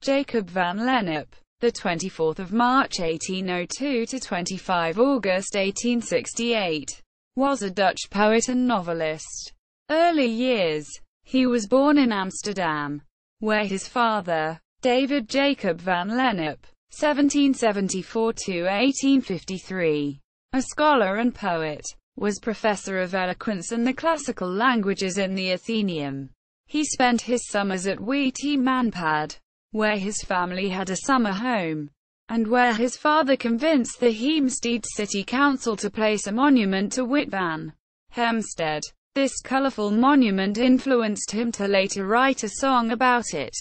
Jacob van Lennep, the 24th of March 1802 to 25 August 1868, was a Dutch poet and novelist. Early years. He was born in Amsterdam, where his father, David Jacob van Lennep, 1774–1853, a scholar and poet, was professor of eloquence and the classical languages in the Athenaeum. He spent his summers at Witty Manpad, where his family had a summer home, and where his father convinced the Heemstede City Council to place a monument to Wit van Hemstead. This colorful monument influenced him to later write a song about it.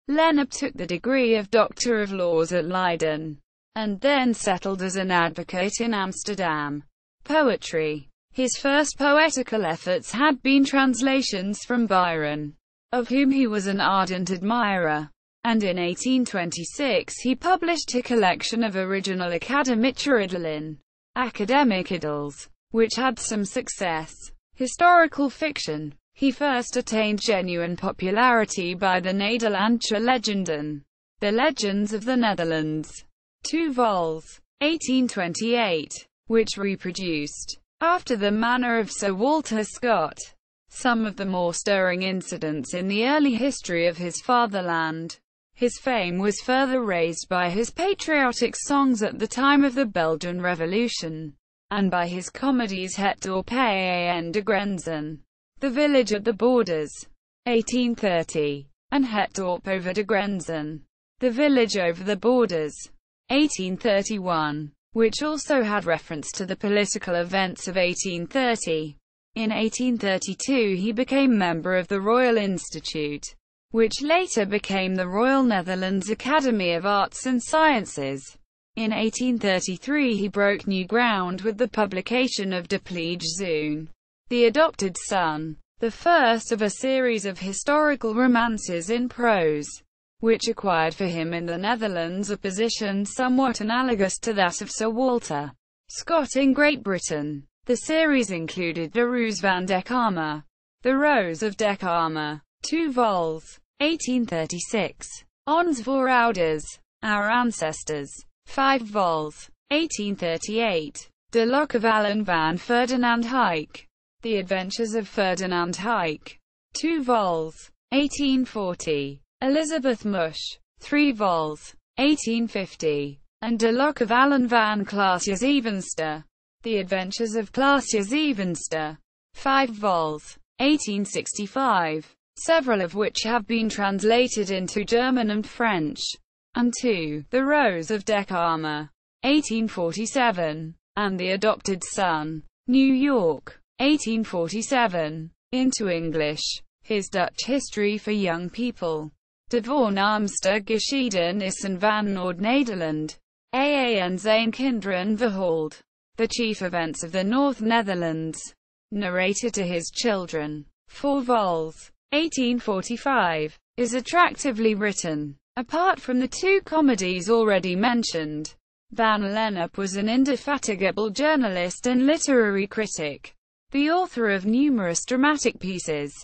Lennep took the degree of Doctor of Laws at Leiden, and then settled as an advocate in Amsterdam. Poetry. His first poetical efforts had been translations from Byron, of whom he was an ardent admirer, and in 1826 he published a collection of original academic idylls, which had some success. Historical fiction. He first attained genuine popularity by the Nederlandse Legenden, The Legends of the Netherlands, 2 vols. 1828, which reproduced, after the manner of Sir Walter Scott, some of the more stirring incidents in the early history of his fatherland. His fame was further raised by his patriotic songs at the time of the Belgian Revolution, and by his comedies Het Dorp en de Grenzen, The Village at the Borders, 1830, and Het Dorp over de Grenzen, The Village over the Borders, 1831, which also had reference to the political events of 1830. In 1832 he became member of the Royal Institute, which later became the Royal Netherlands Academy of Arts and Sciences. In 1833 he broke new ground with the publication of De Pleege Zoon, The Adopted Son, the first of a series of historical romances in prose, which acquired for him in the Netherlands a position somewhat analogous to that of Sir Walter Scott in Great Britain. The series included De Roos van Dekamer, The Rose of Dekamer, 2 vols. 1836, Ons Voorouders, Our Ancestors, 5 vols. 1838, De Lock of Allen van Ferdinand Huyck, The Adventures of Ferdinand Huyck, 2 vols. 1840, Elizabeth Mush, 3 vols. 1850, and De Lock of Allen van Klaasje Zevenster, The Adventures of Klaasje Zevenster, 5 vols. 1865, several of which have been translated into German and French, and 2, The Rose of Dekamer, 1847, and The Adopted Son, New York, 1847, into English. His Dutch History for Young People. De voornaamste geschiedenissen van Noord-Nederland. Aan zijn kinderen verhaald. The chief events of the North Netherlands. Narrated to his children. 4 vols. 1845, is attractively written. Apart from the 2 comedies already mentioned, Van Lennep was an indefatigable journalist and literary critic, the author of numerous dramatic pieces,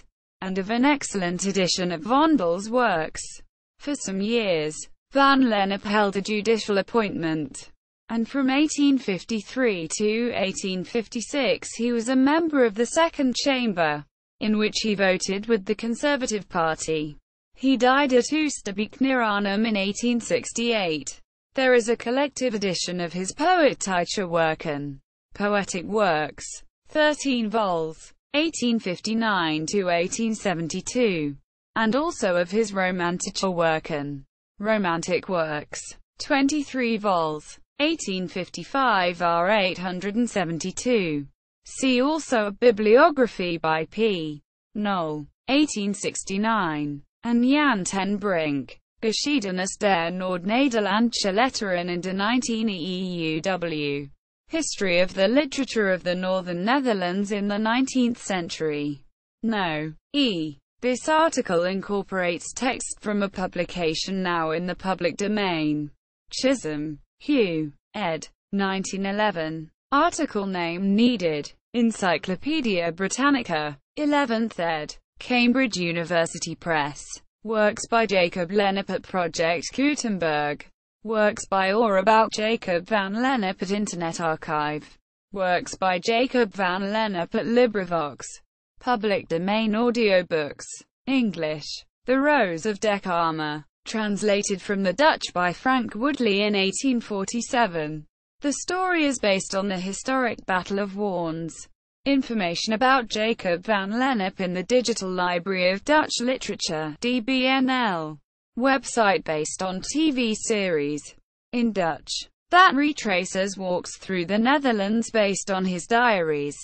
and of an excellent edition of Vondel's works. For some years, Van Lennep held a judicial appointment, and from 1853 to 1856 he was a member of the Second Chamber, in which he voted with the Conservative Party. He died at Oosterbeek near Arnhem in 1868. There is a collective edition of his Poëtische Werken, Poetic Works, 13 vols, 1859 to 1872, and also of his Romantische Werken, Romantic Works, 23 vols, 1855 r 872. See also a bibliography by P. Knoll, 1869, and Jan ten Brink, Geschiedenis der Noord-Nederlandse Letteren in de 19e EUW. History of the Literature of the Northern Netherlands in the 19th Century. No. E. This article incorporates text from a publication now in the public domain. Chisholm, Hugh, ed. 1911. Article name needed. Encyclopaedia Britannica, 11th ed., Cambridge University Press. Works by Jacob Lennep at Project Gutenberg. Works by or about Jacob van Lennep at Internet Archive. Works by Jacob van Lennep at LibriVox. Public domain audiobooks. English. The Rose of Decama. Translated from the Dutch by Frank Woodley in 1847. The story is based on the historic Battle of Worms. Information about Jacob van Lennep in the Digital Library of Dutch Literature, DBNL. Website based on TV series in Dutch that retraces walks through the Netherlands based on his diaries.